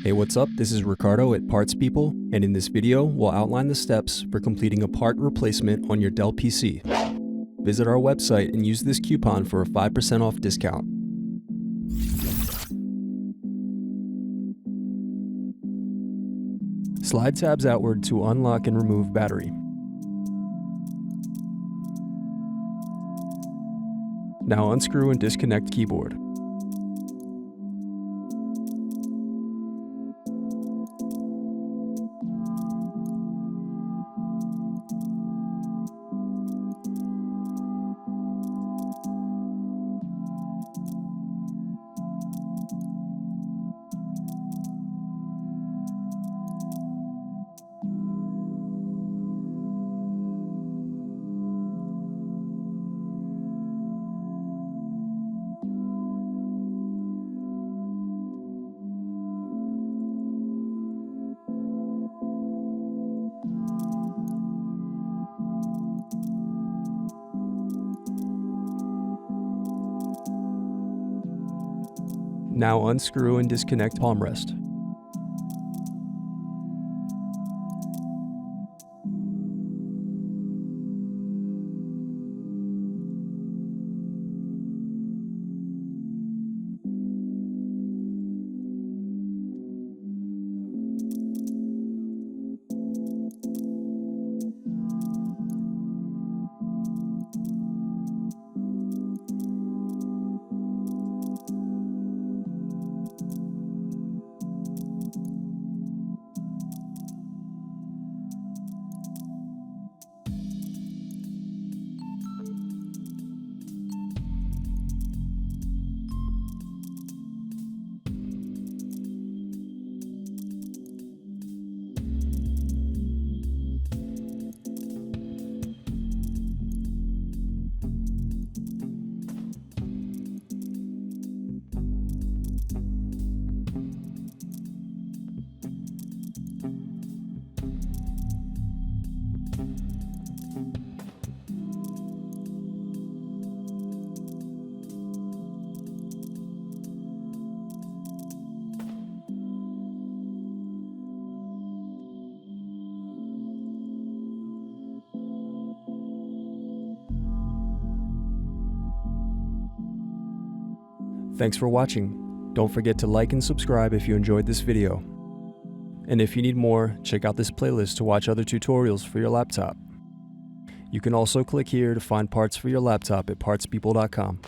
Hey, what's up? This is Ricardo at Parts People, and in this video, we'll outline the steps for completing a part replacement on your Dell PC. Visit our website and use this coupon for a 5% off discount. Slide tabs outward to unlock and remove battery. Now unscrew and disconnect keyboard. Now unscrew and disconnect Palmrest. Thanks for watching. Don't forget to like and subscribe if you enjoyed this video. And if you need more, check out this playlist to watch other tutorials for your laptop. You can also click here to find parts for your laptop at partspeople.com.